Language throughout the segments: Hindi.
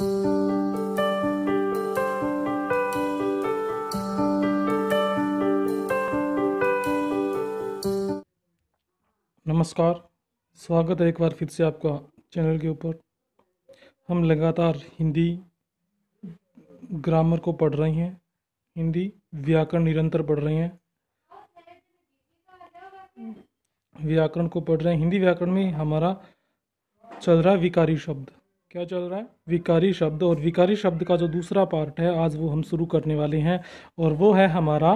नमस्कार। स्वागत है एक बार फिर से आपका चैनल के ऊपर। हम लगातार हिंदी ग्रामर को पढ़ रहे हैं, हिंदी व्याकरण निरंतर पढ़ रहे हैं, व्याकरण को पढ़ रहे हैं। हिंदी व्याकरण में हमारा चल रहा है विकारी शब्द। क्या चल रहा है? विकारी शब्द। और विकारी शब्द का जो दूसरा पार्ट है आज वो हम शुरू करने वाले हैं, और वो है हमारा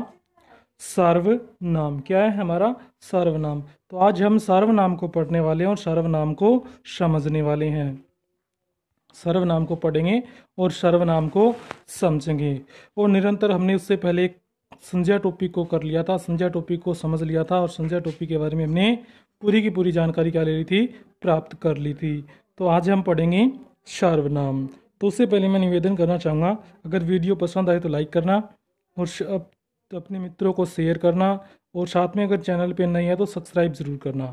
सर्वनाम। क्या है? हमारा सर्वनाम। तो आज हम सर्वनाम को पढ़ने वाले हैं और सर्वनाम को समझने वाले हैं। सर्वनाम को पढ़ेंगे और सर्वनाम को समझेंगे। और निरंतर हमने उससे पहले एक संज्ञा टॉपिक को कर लिया था, संज्ञा टॉपिक को समझ लिया था, और संज्ञा टॉपिक के बारे में हमने पूरी की पूरी जानकारी क्या ले ली थी? प्राप्त कर ली थी। तो आज हम पढ़ेंगे सर्वनाम। तो उससे पहले मैं निवेदन करना चाहूँगा, अगर वीडियो पसंद आए तो लाइक करना और अपने मित्रों को शेयर करना, और साथ में अगर चैनल पे नहीं है तो सब्सक्राइब ज़रूर करना।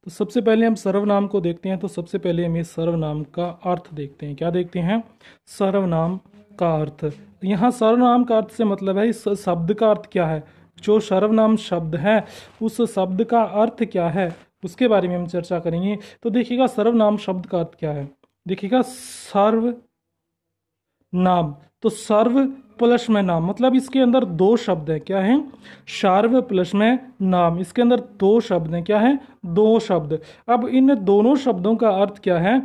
तो सबसे पहले हम सर्वनाम को देखते हैं। तो सबसे पहले हम इस सर्वनाम का अर्थ देखते हैं। क्या देखते हैं? सर्वनाम का अर्थ। यहाँ सर्वनाम का अर्थ से मतलब है इस शब्द का अर्थ क्या है। जो सर्वनाम शब्द है उस शब्द का अर्थ क्या है, उसके बारे में हम चर्चा करेंगे। तो देखिएगा सर्वनाम शब्द का अर्थ क्या है। देखिएगा सर्व नाम, तो सर्व प्लस में नाम, मतलब इसके अंदर दो शब्द है। क्या है? सर्व प्लस में नाम। इसके अंदर दो शब्द हैं। क्या है? दो शब्द। अब इन दोनों शब्दों का अर्थ क्या है?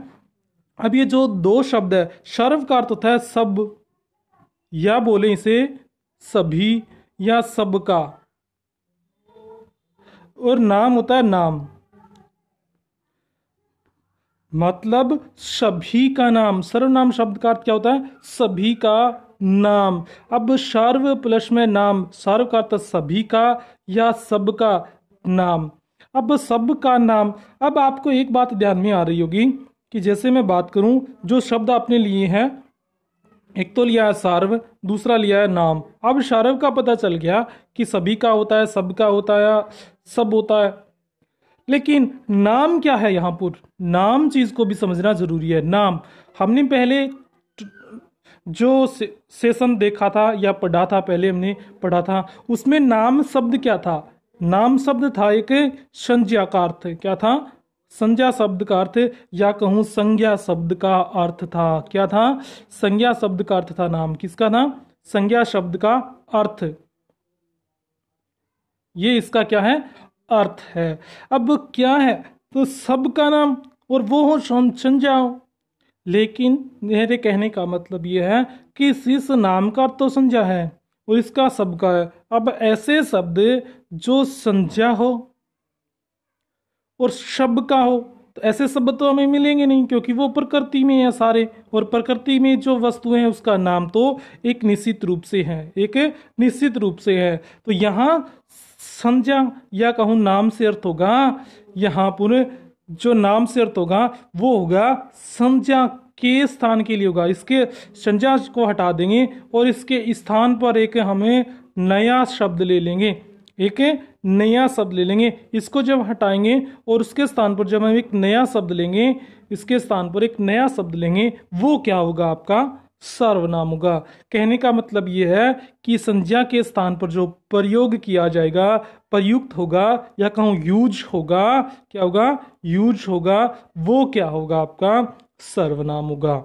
अब ये जो दो शब्द है, सर्व का अर्थ होता है सब, या बोले इसे सभी या सबका, और नाम होता है नाम, मतलब सभी का नाम। सर्वनाम शब्द का अर्थ क्या होता है? सभी का नाम। अब सर्व प्लस में नाम, सर्व का अर्थ सभी का या सबका नाम। अब सबका नाम, अब आपको एक बात ध्यान में आ रही होगी कि जैसे मैं बात करूं, जो शब्द आपने लिए हैं, एक तो लिया है सर्व, दूसरा लिया है नाम। अब सर्व का पता चल गया कि सभी का होता है, सबका होता है, सब होता है। लेकिन नाम क्या है? यहाँ पर नाम चीज को भी समझना जरूरी है। नाम हमने पहले जो सेशन देखा था या पढ़ा था, पहले हमने पढ़ा था, उसमें नाम शब्द क्या था? नाम शब्द था एक संज्ञा का अर्थ। क्या था? संज्ञा शब्द का अर्थ, या कहूं संज्ञा शब्द का अर्थ था। क्या था? संज्ञा शब्द का अर्थ था नाम। किसका था? संज्ञा शब्द का अर्थ। ये इसका क्या है? अर्थ है। अब क्या है? तो सबका नाम और वो हो संज्ञा हो। लेकिन मेरे कहने का मतलब ये है कि इस नाम का अर्थ तो संज्ञा है और इसका सबका है। अब ऐसे शब्द जो संज्ञा हो और शब्द का हो, तो ऐसे शब्द तो हमें मिलेंगे नहीं, क्योंकि वो प्रकृति में है सारे, और प्रकृति में जो वस्तु है उसका नाम तो एक निश्चित रूप से है, एक निश्चित रूप से है। तो यहाँ संज्ञा या कहूँ नाम से अर्थ होगा, यहाँ पर जो नाम से अर्थ होगा वो होगा संज्ञा के स्थान के लिए होगा। इसके संज्ञा को हटा देंगे और इसके स्थान पर एक हमें नया शब्द ले लेंगे, एक नया शब्द ले लेंगे। इसको जब हटाएंगे और उसके स्थान पर जब हम एक नया शब्द लेंगे, इसके स्थान पर एक नया शब्द लेंगे, वो क्या होगा? आपका सर्वनाम होगा। कहने का मतलब ये है कि संज्ञा के स्थान पर जो प्रयोग किया जाएगा, प्रयुक्त होगा, या कहूँ यूज होगा, क्या होगा? यूज होगा, वो क्या होगा? आपका सर्वनाम होगा।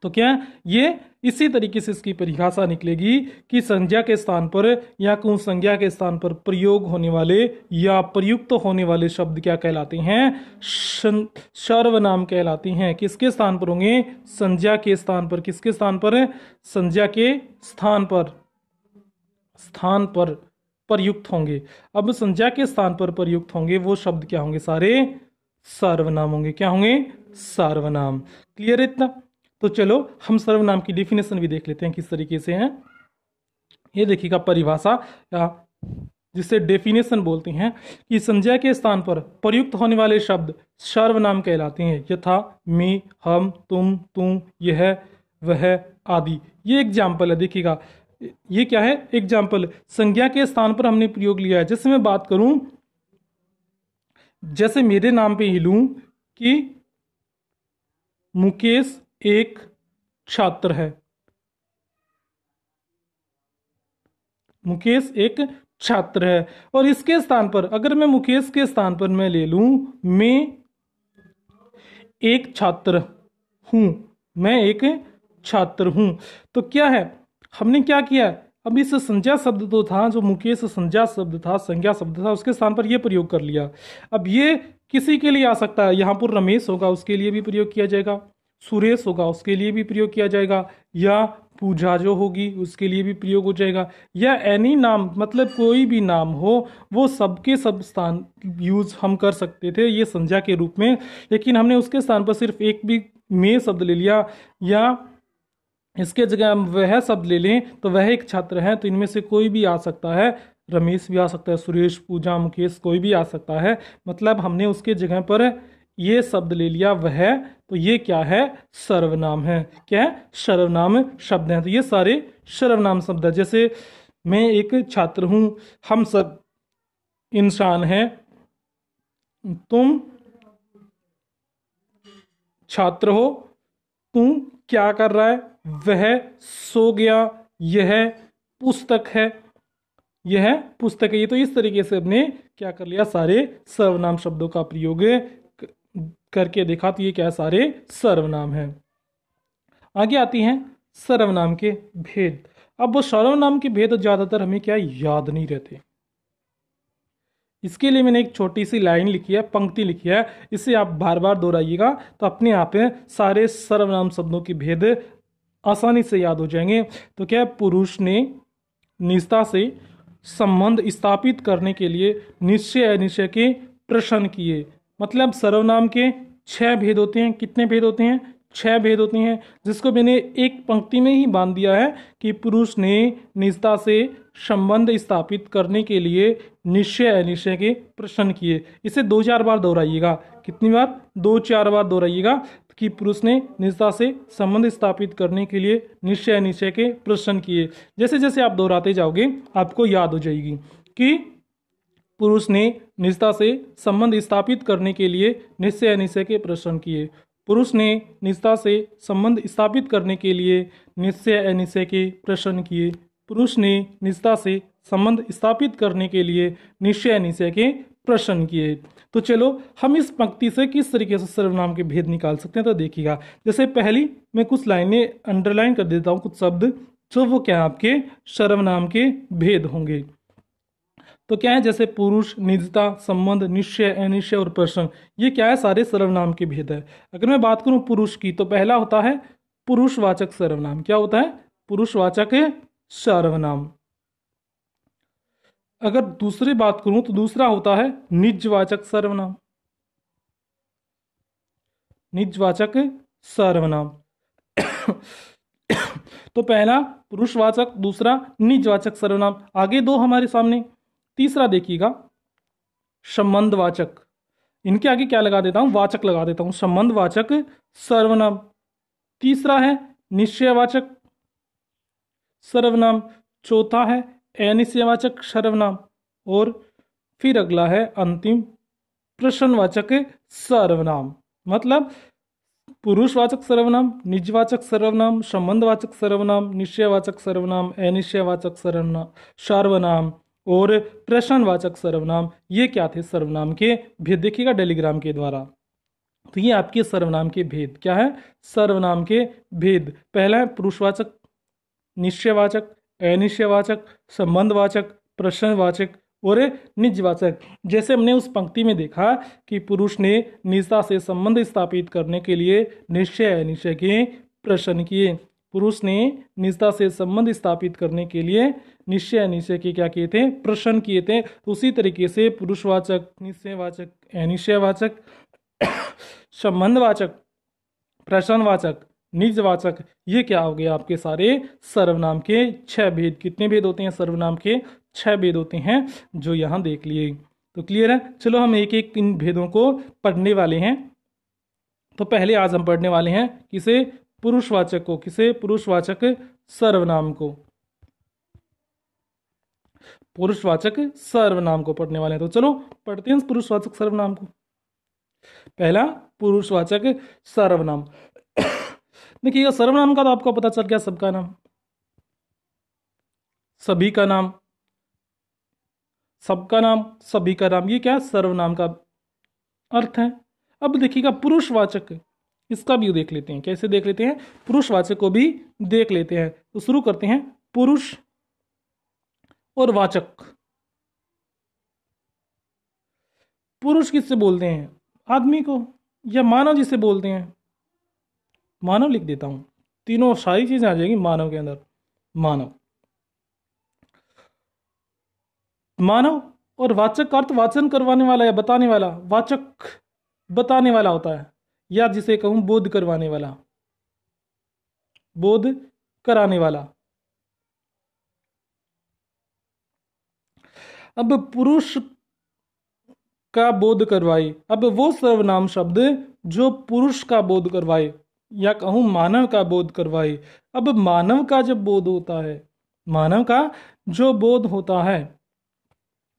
तो क्या ये इसी तरीके से इसकी परिभाषा निकलेगी कि संज्ञा के स्थान पर या कहूँ संज्ञा के स्थान पर प्रयोग होने वाले या प्रयुक्त होने वाले शब्द क्या कहलाते हैं? सर्वनाम कहलाते हैं। किसके स्थान पर होंगे? संज्ञा के स्थान पर। किसके स्थान पर? संज्ञा के स्थान पर प्रयुक्त होंगे। अब संज्ञा के स्थान पर प्रयुक्त होंगे वो शब्द क्या होंगे? सारे सर्वनाम होंगे। क्या होंगे? सर्वनाम। क्लियर है इतना? तो चलो हम सर्वनाम की डेफिनेशन भी देख लेते हैं किस तरीके से है। ये देखिएगा परिभाषा, या जिसे डेफिनेशन बोलते हैं, कि संज्ञा के स्थान पर प्रयुक्त होने वाले शब्द सर्वनाम कहलाते हैं। यथा मैं, हम, तुम, यह, वह आदि। ये एग्जाम्पल है। देखिएगा ये क्या है? एग्जाम्पल। संज्ञा के स्थान पर हमने प्रयोग लिया है। जैसे मैं बात करूं, जैसे मेरे नाम पे ही लूं कि मुकेश एक छात्र है। मुकेश एक छात्र है। और इसके स्थान पर, अगर मैं मुकेश के स्थान पर मैं ले लूं, मैं एक छात्र हूं, मैं एक छात्र हूं, तो क्या है, हमने क्या किया, अब इस संज्ञा शब्द तो था, जो मुकेश संज्ञा शब्द था, संज्ञा शब्द था, उसके स्थान पर यह प्रयोग कर लिया। अब ये किसी के लिए आ सकता है, यहां पर रमेश होगा उसके लिए भी प्रयोग किया जाएगा, सुरेश होगा उसके लिए भी प्रयोग किया जाएगा, या पूजा जो होगी उसके लिए भी प्रयोग हो जाएगा, या एनी नाम, मतलब कोई भी नाम हो, वो सबके सब स्थान यूज हम कर सकते थे ये संज्ञा के रूप में। लेकिन हमने उसके स्थान पर सिर्फ एक भी में शब्द ले लिया, या इसके जगह हम वह शब्द ले लें तो वह एक छात्र है, तो इनमें से कोई भी आ सकता है, रमेश भी आ सकता है, सुरेश, पूजा, मुकेश, कोई भी आ सकता है। मतलब हमने उसके जगह पर ये शब्द ले लिया वह, तो ये क्या है, सर्वनाम है। क्या है, सर्वनाम शब्द है। तो ये सारे सर्वनाम शब्द है। जैसे मैं एक छात्र हूं, हम सब इंसान हैं, तुम छात्र हो, तू क्या कर रहा है, वह सो गया, यह पुस्तक है, यह पुस्तक है। ये तो इस तरीके से हमने क्या कर लिया, सारे सर्वनाम शब्दों का प्रयोग करके देखा, तो ये क्या है, सारे सर्वनाम है। आगे आती हैं सर्वनाम के भेद। अब वो सर्वनाम के भेद ज्यादातर हमें क्या याद नहीं रहते, इसके लिए मैंने एक छोटी सी लाइन लिखी है, पंक्ति लिखी है, इसे आप बार बार दोहराइएगा तो अपने आप सारे सर्वनाम शब्दों के भेद आसानी से याद हो जाएंगे। तो क्या, पुरुष ने निजता से संबंध स्थापित करने के लिए निश्चय अनिश्चय के प्रश्न किए। मतलब सर्वनाम के 6 भेद होते हैं। कितने भेद होते हैं, 6 भेद होते हैं, जिसको मैंने एक पंक्ति में ही बांध दिया है कि पुरुष ने निजता से संबंध स्थापित करने के लिए निश्चय अनिश्चय के प्रश्न किए। इसे 2-4 बार दोहराइएगा। कितनी बार, 2-4 बार दोहराइएगा कि पुरुष ने निजता से संबंध स्थापित करने के लिए निश्चय अनिश्चय के प्रश्न किए। जैसे जैसे आप दोहराते जाओगे आपको याद हो जाएगी कि पुरुष ने निजता से संबंध स्थापित करने के लिए निश्चय अनिश्चय के प्रश्न किए। पुरुष ने निजता से संबंध स्थापित करने के लिए निश्चय अनिश्चय के प्रश्न किए। पुरुष ने निजता से संबंध स्थापित करने के लिए निश्चय अनिश्चय के प्रश्न किए। तो चलो हम इस पंक्ति से किस तरीके से सर्वनाम के भेद निकाल सकते हैं, तो देखिएगा। जैसे पहली मैं कुछ लाइनें अंडरलाइन कर देता हूं, कुछ शब्द जो वो क्या आपके सर्वनाम के भेद होंगे। तो क्या है, जैसे पुरुष, निजता, संबंध, निश्चय, अनिश्चय और प्रश्न, ये क्या है, सारे सर्वनाम के भेद है। अगर मैं बात करूं पुरुष की, तो पहला होता है पुरुषवाचक सर्वनाम। क्या होता है, पुरुषवाचक सर्वनाम। अगर दूसरी बात करूं तो दूसरा होता है निजवाचक सर्वनाम। निजवाचक सर्वनाम। तो पहला पुरुषवाचक, दूसरा निजवाचक सर्वनाम। आगे दो हमारे सामने। तीसरा देखिएगा संबंधवाचक। इनके आगे क्या लगा देता हूं, वाचक लगा देता हूं, संबंधवाचक सर्वनाम। तीसरा है निश्चयवाचक सर्वनाम। चौथा है अनिश्चयवाचक सर्वनाम। और फिर अगला है अंतिम प्रश्नवाचक सर्वनाम। मतलब पुरुषवाचक सर्वनाम, निजवाचक सर्वनाम, संबंधवाचक सर्वनाम, निश्चयवाचक सर्वनाम, अनिश्चयवाचक सर्वनाम और प्रश्नवाचक सर्वनाम, ये क्या थे सर्वनाम के भेद। देखिएगा डेलीग्राम के द्वारा। तो ये आपके सर्वनाम के भेद क्या है, सर्वनाम के भेद। पहला है पुरुषवाचक, निश्चयवाचक, अनिश्चयवाचक, संबंधवाचक, प्रश्नवाचक और निजवाचक। जैसे हमने उस पंक्ति में देखा कि पुरुष ने निजता से संबंध स्थापित करने के लिए निश्चय अनिश्चय के प्रश्न किए। पुरुष ने निजता से संबंध स्थापित करने के लिए निश्चय अनिश्चय के क्या किए थे, प्रश्न किए थे। तो उसी तरीके से पुरुषवाचक, निश्चयवाचक, अनिश्चयवाचक, संबंधवाचक, प्रश्नवाचक, निजवाचक, ये क्या हो गया आपके सारे सर्वनाम के 6 भेद। कितने भेद होते हैं सर्वनाम के, 6 भेद होते हैं, जो यहां देख लिए। तो क्लियर है। चलो हम एक एक इन भेदों को पढ़ने वाले हैं। तो पहले आज हम पढ़ने वाले हैं किसे, पुरुषवाचक को। किसे, पुरुषवाचक सर्वनाम को। पुरुषवाचक सर्वनाम को पढ़ने वाले हैं। तो चलो पढ़ते हैं पुरुषवाचक सर्वनाम को। पहला पुरुषवाचक सर्वनाम। देखिएगा सर्वनाम का तो आपको पता चल गया, सबका नाम, सभी का नाम, सबका नाम, सभी का नाम, ये क्या है, सर्वनाम का अर्थ है। अब देखिएगा पुरुषवाचक, इसका भी देख लेते हैं, कैसे देख लेते हैं, पुरुषवाचक को भी देख लेते हैं। तो शुरू करते हैं, पुरुष और वाचक। पुरुष किससे बोलते हैं, आदमी को, या मानव जिसे बोलते हैं, मानव लिख देता हूं, तीनों सारी चीजें आ जाएगी मानव के अंदर, मानव, मानव। और वाचक का अर्थ वाचन करवाने वाला या बताने वाला, वाचक बताने वाला होता है, या जिसे कहूं बोध करवाने वाला, बोध कराने वाला। अब पुरुष का बोध करवाए, अब वो सर्वनाम शब्द जो पुरुष का बोध करवाए, या कहूं मानव का बोध करवाए। अब मानव का जब बोध होता है, मानव का जो बोध होता है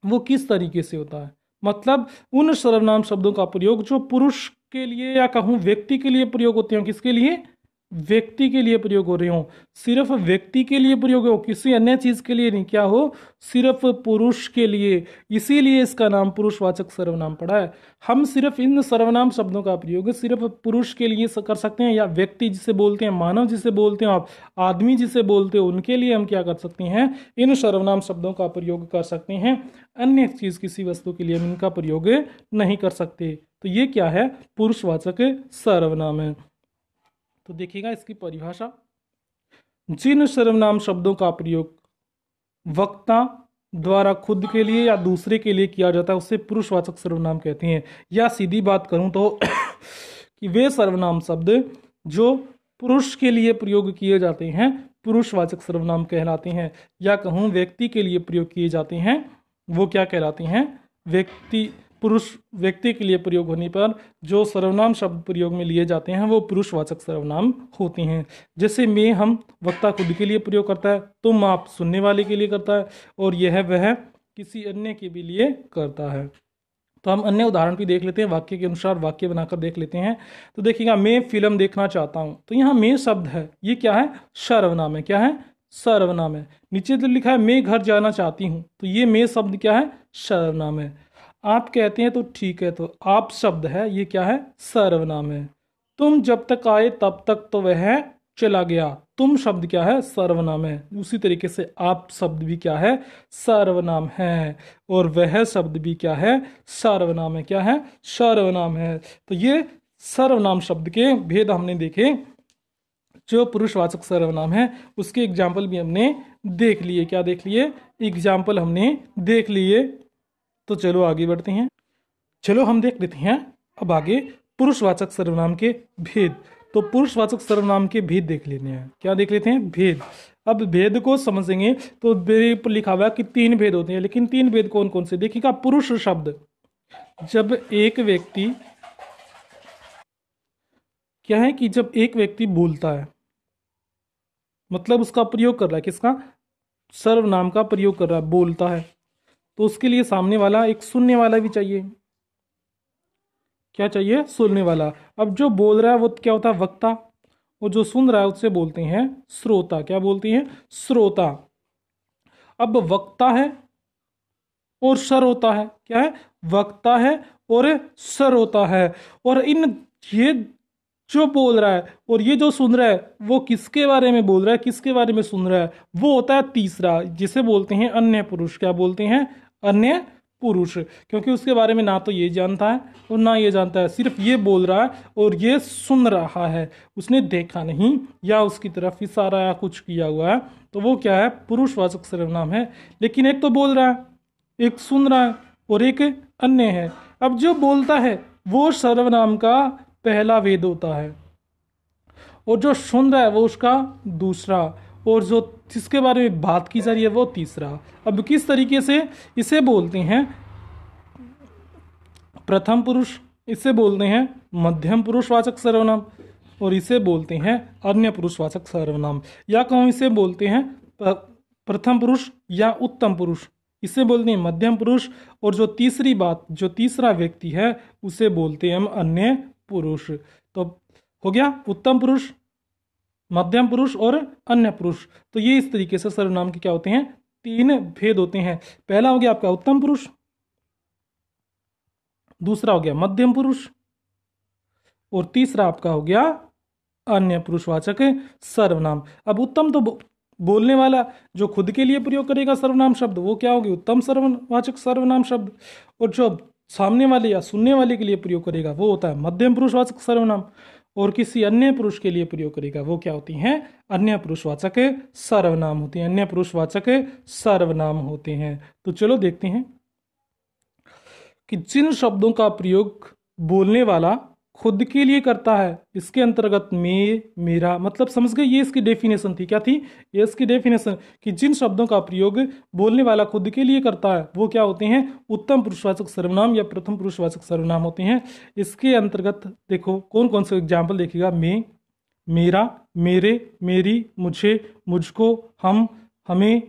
वो किस तरीके से होता है, मतलब उन सर्वनाम शब्दों का प्रयोग जो पुरुष के लिए या कहूं व्यक्ति के लिए प्रयोग होते हैं, किसके लिए, व्यक्ति के लिए प्रयोग हो रहे हो, सिर्फ व्यक्ति के लिए प्रयोग हो, किसी अन्य चीज के लिए नहीं, क्या हो, सिर्फ पुरुष के लिए, इसीलिए इसका नाम पुरुषवाचक सर्वनाम पड़ा है। हम सिर्फ इन सर्वनाम शब्दों का प्रयोग सिर्फ पुरुष के लिए कर सकते हैं, या व्यक्ति जिसे बोलते हैं, मानव जिसे बोलते हैं आप, आदमी जिसे बोलते हो, उनके लिए हम क्या कर सकते हैं, इन सर्वनाम शब्दों का प्रयोग कर सकते हैं। अन्य चीज किसी वस्तु के लिए हम इनका प्रयोग नहीं कर सकते। तो ये क्या है, पुरुषवाचक सर्वनाम है। तो देखिएगा इसकी परिभाषा, जिन सर्वनाम शब्दों का प्रयोग वक्ता द्वारा खुद के लिए या दूसरे के लिए किया जाता है उसे पुरुषवाचक सर्वनाम कहते हैं। या सीधी बात करूं तो कि वे सर्वनाम शब्द जो पुरुष के लिए प्रयोग किए जाते हैं पुरुषवाचक सर्वनाम कहलाते हैं, या कहूं व्यक्ति के लिए प्रयोग किए जाते हैं वो क्या कहलाते हैं, व्यक्ति, पुरुष, व्यक्ति के लिए प्रयोग होने पर जो सर्वनाम शब्द प्रयोग में लिए जाते हैं वो पुरुषवाचक सर्वनाम होते हैं। जैसे मैं, हम, वक्ता खुद के लिए प्रयोग करता है, तुम, आप सुनने वाले के लिए करता है, और यह, वह किसी अन्य के भी लिए करता है। तो हम अन्य उदाहरण भी देख लेते हैं, वाक्य के अनुसार वाक्य बनाकर देख लेते हैं। तो देखिएगा, मैं फिल्म देखना चाहता हूं, तो यहाँ मैं शब्द है, ये क्या है, सर्वनाम है, क्या है, सर्वनाम है। नीचे तो लिखा है मैं घर जाना चाहती हूं, तो ये मैं शब्द क्या है, सर्वनाम है। आप कहते हैं तो ठीक है, तो आप शब्द है, ये क्या है, सर्वनाम है। तुम जब तक आए तब तक तो वह चला गया, तुम शब्द क्या है, सर्वनाम है। उसी तरीके से आप शब्द भी क्या है, सर्वनाम है, और वह शब्द भी क्या है, सर्वनाम है, क्या है, सर्वनाम है। तो ये सर्वनाम शब्द के भेद हमने देखे। जो पुरुषवाचक सर्वनाम है उसके एग्जाम्पल भी हमने देख लिए, क्या देख लिए, एग्जाम्पल हमने देख लिए। तो चलो आगे बढ़ते हैं, चलो हम देख लेते हैं अब आगे पुरुषवाचक सर्वनाम के भेद। तो पुरुषवाचक सर्वनाम के भेद देख लेते हैं, क्या देख लेते हैं, भेद। अब भेद को समझेंगे तो मेरे पर लिखा हुआ है कि 3 भेद होते हैं, लेकिन 3 भेद कौन कौन से, देखिएगा, पुरुष शब्द, जब एक व्यक्ति, क्या है कि जब एक व्यक्ति बोलता है, मतलब उसका प्रयोग कर रहा है, किसका, सर्वनाम का प्रयोग कर रहा है, बोलता है, तो उसके लिए सामने वाला एक सुनने वाला भी चाहिए, क्या चाहिए, सुनने वाला। अब जो बोल रहा है वो क्या होता है, वक्ता, और जो सुन रहा है उससे बोलते हैं श्रोता, क्या बोलते हैं, श्रोता। अब वक्ता है और श्रोता है, क्या है, वक्ता है और श्रोता है, और इन, ये जो बोल रहा है और ये जो सुन रहा है वो किसके बारे में बोल रहा है, किसके बारे में सुन रहा है, वो होता है तीसरा, जिसे बोलते हैं अन्य पुरुष, क्या बोलते हैं, अन्य पुरुष। क्योंकि उसके बारे में ना तो ये जानता है और ना ये जानता है, सिर्फ ये बोल रहा है और ये सुन रहा है, उसने देखा नहीं या उसकी तरफ इशारा या कुछ किया हुआ है, तो वो क्या है, पुरुषवाचक सर्वनाम है। लेकिन एक तो बोल रहा है, एक सुन रहा है और एक अन्य है। अब जो बोलता है वो सर्वनाम का पहला भेद होता है, और जो सुन रहा है वो उसका दूसरा, और जो जिसके बारे में बात की जा रही है वो तीसरा। अब किस तरीके से इसे बोलते हैं, प्रथम पुरुष, इसे बोलते हैं मध्यम पुरुषवाचक सर्वनाम, और इसे बोलते हैं अन्य पुरुषवाचक सर्वनाम, या कहूँ इसे बोलते हैं प्रथम पुरुष या उत्तम पुरुष, इसे बोलते हैं मध्यम पुरुष, और जो तीसरी बात, जो तीसरा व्यक्ति है उसे बोलते हैं हम अन्य पुरुष। तो हो गया उत्तम पुरुष, मध्यम पुरुष और अन्य पुरुष। तो ये इस तरीके से सर्वनाम के क्या होते हैं, 3 भेद होते हैं। पहला हो गया आपका उत्तम पुरुष, दूसरा हो गया मध्यम पुरुष, और तीसरा आपका हो गया अन्य पुरुषवाचक सर्वनाम। अब उत्तम तो बोलने वाला जो खुद के लिए प्रयोग करेगा सर्वनाम शब्द, वो क्या होगी, उत्तम सर्ववाचक सर्वनाम शब्द। और जो सामने वाले या सुनने वाले के लिए प्रयोग करेगा वो होता है मध्यम पुरुषवाचक सर्वनाम। और किसी अन्य पुरुष के लिए प्रयोग करेगा वो क्या होती हैं, अन्य पुरुषवाचक सर्वनाम होते हैं, अन्य पुरुषवाचक सर्वनाम होते हैं। तो चलो देखते हैं कि जिन शब्दों का प्रयोग बोलने वाला खुद के लिए करता है, इसके अंतर्गत मैं, मेरा, मतलब समझ गए, ये इसकी डेफिनेशन थी। क्या थी, ये इसकी डेफिनेशन कि जिन शब्दों का प्रयोग बोलने वाला खुद के लिए करता है वो क्या होते हैं, उत्तम पुरुषवाचक सर्वनाम या प्रथम पुरुषवाचक सर्वनाम होते हैं। इसके अंतर्गत देखो कौन कौन से एग्जाम्पल देखिएगा, मैं, मेरा, मेरे, मेरी, मुझे, मुझको, हम, हमें,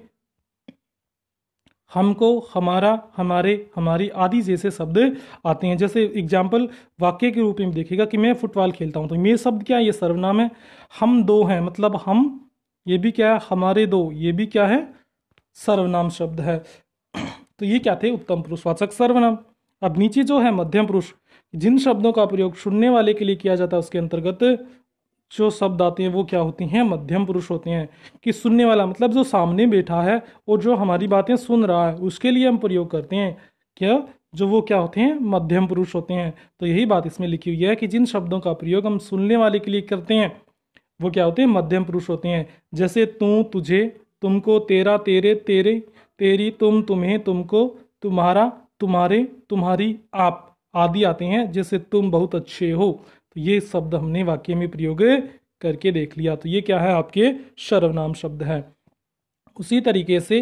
हमको, हमारा, हमारे, हमारी आदि जैसे शब्द आते हैं। जैसे एग्जाम्पल वाक्य के रूप में देखिएगा कि मैं फुटबॉल खेलता हूँ, तो मैं शब्द क्या है, ये सर्वनाम है। हम दो हैं, मतलब हम, ये भी क्या है, हमारे दो, ये भी क्या है, सर्वनाम शब्द है। तो ये क्या थे, उत्तम पुरुषवाचक सर्वनाम। अब नीचे जो है मध्यम पुरुष, जिन शब्दों का प्रयोग सुनने वाले के लिए किया जाता है उसके अंतर्गत जो शब्द आते हैं वो क्या होती हैं, मध्यम पुरुष होते हैं। कि सुनने वाला मतलब जो सामने बैठा है और जो हमारी बातें सुन रहा है उसके लिए हम प्रयोग करते हैं क्या, जो वो क्या होते हैं, मध्यम पुरुष होते हैं। तो यही बात इसमें लिखी हुई है कि जिन शब्दों का प्रयोग हम सुनने वाले के लिए करते हैं वो क्या होते हैं, मध्यम पुरुष होते हैं। जैसे तू, तुझे, तुमको, तेरा, तेरे, तेरे, तेरी, तुम, तुम्हें, तुमको, तुम्हारा, तुम्हारे, तुम्हारी, आप आदि आते हैं। जैसे तुम बहुत अच्छे हो, तो ये शब्द हमने वाक्य में प्रयोग करके देख लिया। तो ये क्या है, आपके सर्वनाम शब्द है। उसी तरीके से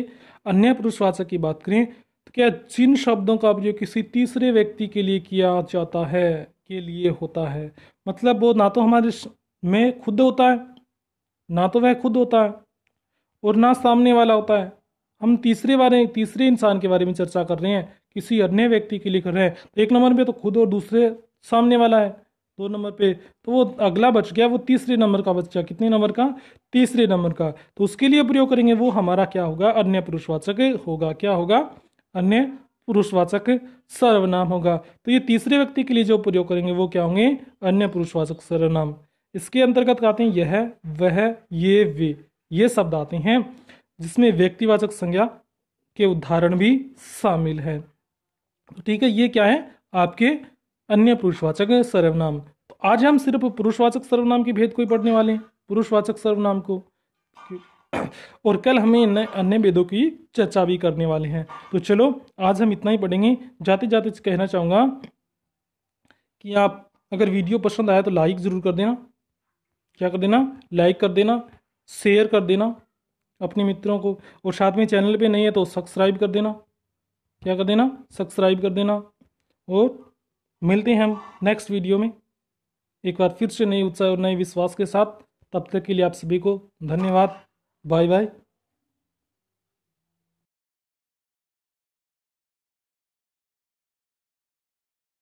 अन्य पुरुषवाचक की बात करें तो क्या, जिन शब्दों का प्रयोग किसी तीसरे व्यक्ति के लिए किया जाता है, के लिए होता है, मतलब वो ना तो हमारे में खुद होता है, ना तो वह खुद होता है, और ना सामने वाला होता है। हम तीसरे इंसान के बारे में चर्चा कर रहे हैं, किसी अन्य व्यक्ति के लिए कर रहे हैं। तो एक नंबर पे तो खुद और दूसरे सामने वाला है, 2 नंबर पे तो वो अगला बच गया, वो तीसरे नंबर का बच गया। कितने नंबर का, तीसरे नंबर का। तो उसके लिए प्रयोग करेंगे वो हमारा क्या होगा, अन्य पुरुषवाचक होगा। क्या होगा, अन्य पुरुषवाचक सर्वनाम होगा। तो ये तीसरे व्यक्ति के लिए जो प्रयोग करेंगे वो क्या होंगे, अन्य पुरुषवाचक सर्वनाम। इसके अंतर्गत आते हैं यह, वह, ये, वे, ये शब्द आते हैं जिसमें व्यक्तिवाचक संज्ञा के उदाहरण भी शामिल है। तो ठीक है, ये क्या है, आपके अन्य पुरुषवाचक सर्वनाम। तो आज हम सिर्फ पुरुषवाचक सर्वनाम के भेद को ही पढ़ने वाले हैं, पुरुषवाचक सर्वनाम को, और कल हमें अन्य भेदों की चर्चा भी करने वाले हैं। तो चलो आज हम इतना ही पढ़ेंगे। जाते जाते कहना चाहूँगा कि आप अगर वीडियो पसंद आया तो लाइक ज़रूर कर देना। क्या कर देना, लाइक कर देना, शेयर कर देना अपने मित्रों को, और साथ में चैनल पे नहीं है तो सब्सक्राइब कर देना। क्या कर देना, सब्सक्राइब कर देना। और मिलते हैं हम नेक्स्ट वीडियो में एक बार फिर से नए उत्साह और नए विश्वास के साथ। तब तक के लिए आप सभी को धन्यवाद। Bye bye.